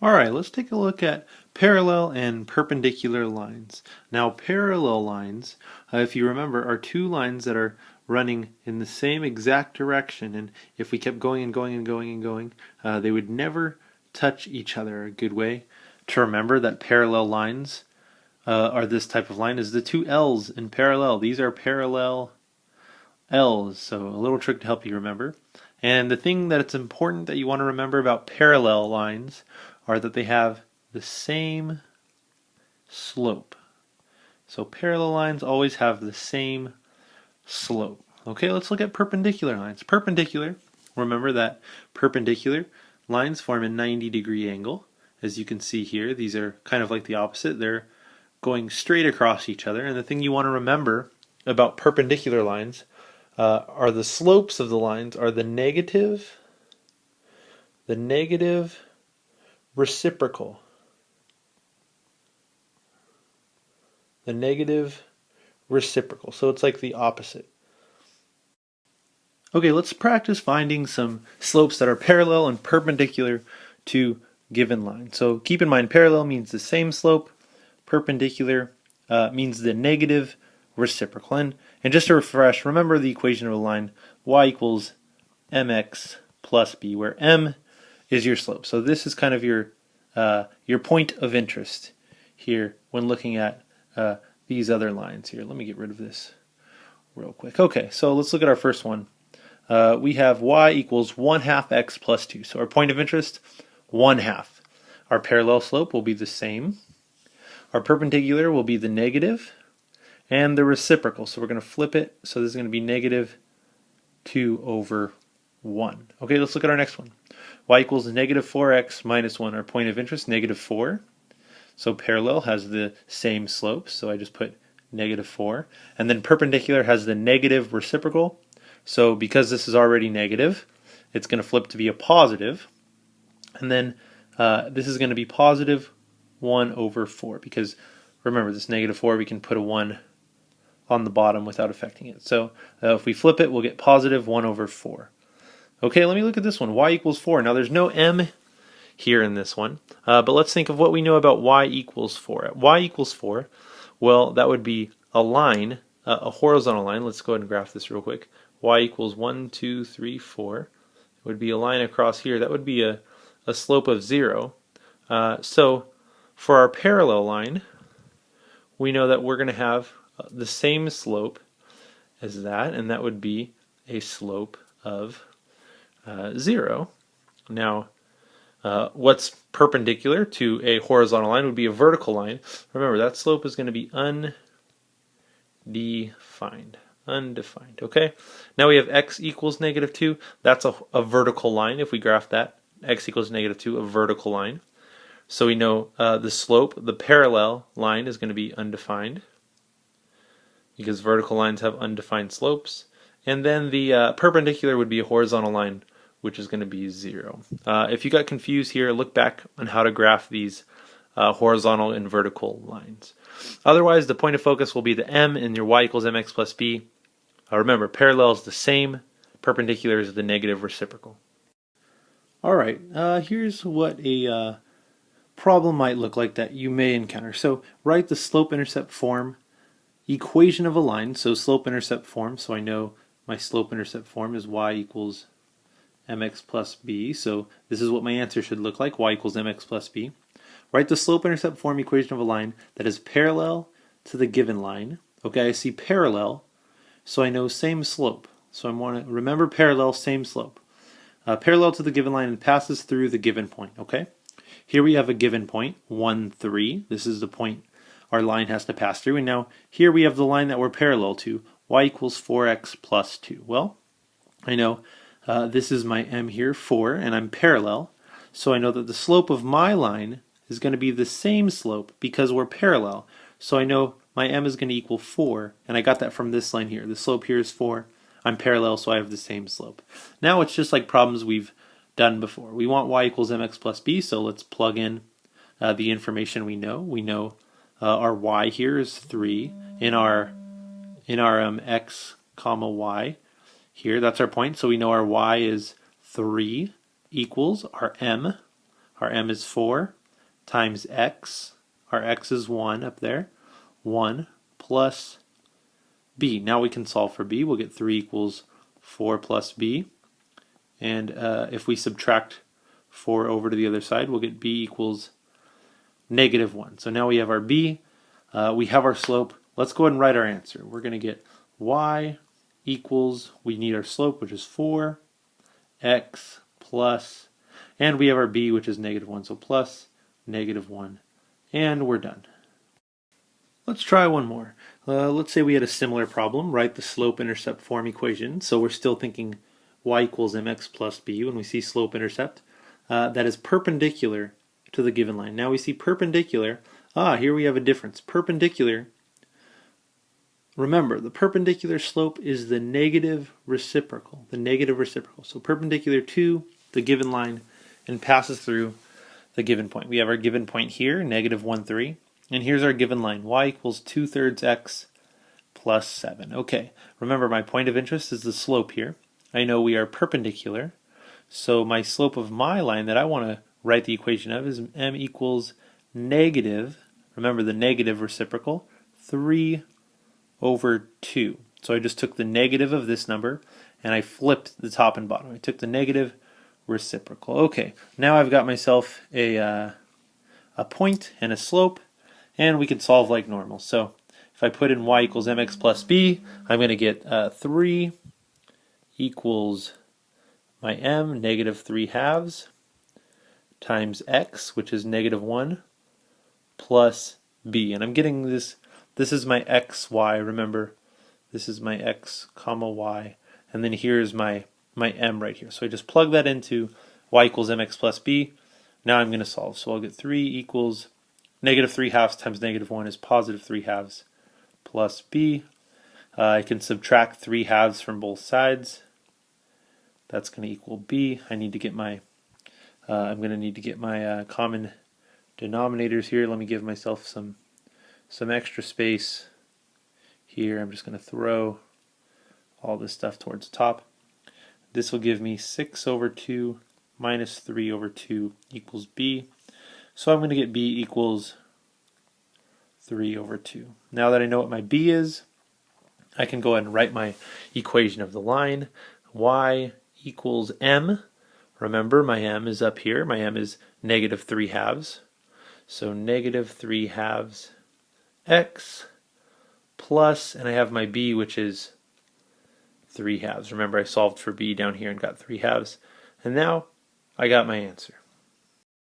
Alright, let's take a look at parallel and perpendicular lines. Now parallel lines, if you remember, are two lines that are running in the same exact direction, and if we kept going and going and going and going, they would never touch each other. A good way to remember that parallel lines are this type of line is the two L's in parallel. These are parallel L's, so a little trick to help you remember. And the thing that it's important that you want to remember about parallel lines are that they have the same slope. So parallel lines always have the same slope. Okay, let's look at perpendicular lines. Perpendicular, remember that perpendicular lines form a 90-degree angle. As you can see here, these are kind of like the opposite. They're going straight across each other. And the thing you want to remember about perpendicular lines are the slopes of the lines are the negative reciprocal. The negative reciprocal. So it's like the opposite. Okay, let's practice finding some slopes that are parallel and perpendicular to given lines. So keep in mind, parallel means the same slope, perpendicular means the negative reciprocal. And just to refresh, remember the equation of a line, y equals mx plus b, where m is your slope. So this is kind of your point of interest here when looking at these other lines here. Let me get rid of this real quick. Okay, so let's look at our first one. We have y equals 1/2 x plus 2. So our point of interest, 1/2. Our parallel slope will be the same. Our perpendicular will be the negative, and the reciprocal. So we're going to flip it. So this is going to be negative 2 over 1. Okay, let's look at our next one. Y equals negative 4x minus 1. Our point of interest, negative 4. So parallel has the same slope. So I just put negative 4. And then perpendicular has the negative reciprocal. So because this is already negative, it's going to flip to be a positive. And then this is going to be positive 1 over 4. Because remember, this negative 4, we can put a 1 on the bottom without affecting it. So if we flip it, we'll get positive 1 over 4. Okay, let me look at this one. Y equals 4. Now there's no m here in this one. But let's think of what we know about y equals 4. At y equals 4, well, that would be a line, a horizontal line. Let's go ahead and graph this real quick. Y equals 1, 2, 3, 4. It would be a line across here. That would be a slope of 0. So for our parallel line, we know that we're going to have the same slope as that, and that would be a slope of 0. Now, what's perpendicular to a horizontal line would be a vertical line. Remember, that slope is going to be undefined. Okay, now we have x equals negative 2. That's a vertical line. If we graph that, x equals negative 2, a vertical line. So we know the slope, the parallel line, is going to be undefined because vertical lines have undefined slopes. And then the perpendicular would be a horizontal line, which is going to be 0. If you got confused here, look back on how to graph these horizontal and vertical lines. Otherwise, the point of focus will be the m in your y equals mx plus b. Remember, parallel is the same, perpendicular is the negative reciprocal. Alright, here's what a problem might look like that you may encounter. So write the slope-intercept form equation of a line. So slope-intercept form, so I know my slope-intercept form is y equals mx plus b. So this is what my answer should look like, y equals mx plus b. Write the slope-intercept form equation of a line that is parallel to the given line. Okay, I see parallel, so I know same slope. So I want to remember parallel, same slope. Parallel to the given line and passes through the given point. Okay, here we have a given point, 1, 3. This is the point our line has to pass through. And now here we have the line that we're parallel to, y equals 4x plus 2. Well, I know this is my m here, 4, and I'm parallel. So I know that the slope of my line is going to be the same slope because we're parallel. So I know my m is going to equal 4, and I got that from this line here. The slope here is 4. I'm parallel, so I have the same slope. Now it's just like problems we've done before. We want y equals mx plus b, so let's plug in the information we know. We know our y here is 3 in our x comma y here. That's our point, so we know our y is 3 equals our m. our m is 4, times x, our x is 1 up there, 1 plus b. Now we can solve for b. We'll get 3 equals 4 plus b. And if we subtract 4 over to the other side, we'll get b equals -1. So now we have our b, we have our slope. Let's go ahead and write our answer. We're going to get y equals, we need our slope, which is 4x plus, and we have our b, which is -1, so plus -1, and we're done. Let's try one more. Let's say we had a similar problem, write the slope-intercept form equation. So we're still thinking y equals mx plus b when we see slope-intercept. That is perpendicular to the given line. Now we see perpendicular. Here we have a difference. Perpendicular. Remember, the perpendicular slope is the negative reciprocal. So perpendicular to the given line and passes through the given point. We have our given point here, -1, 3. And here's our given line, y equals 2/3 x plus 7. Okay, remember my point of interest is the slope here. I know we are perpendicular, so my slope of my line that I want to write the equation of is m equals negative, remember the negative reciprocal, 3/2. So I just took the negative of this number and I flipped the top and bottom. I took the negative reciprocal. Okay, now I've got myself a point and a slope, and we can solve like normal. So if I put in y equals mx plus b, I'm going to get 3 equals my m, -3/2, times x, which is -1, plus b. And I'm getting this is my x, y, remember, this is my x, comma, y, and then here's my m right here. So I just plug that into y equals mx plus b. Now I'm going to solve. So I'll get 3 equals -3/2 times -1 is +3/2 plus b. I can subtract 3/2 from both sides. That's going to equal b. I need to get my I'm going to need to get my common denominators here. Let me give myself some extra space here. I'm just going to throw all this stuff towards the top. This will give me 6/2 minus 3/2 equals b. So I'm going to get b equals 3/2. Now that I know what my b is, I can go ahead and write my equation of the line. Y equals m. Remember, my m is up here. My m is -3/2. So -3/2 x plus, and I have my b, which is 3/2. Remember, I solved for b down here and got 3/2. And now I got my answer.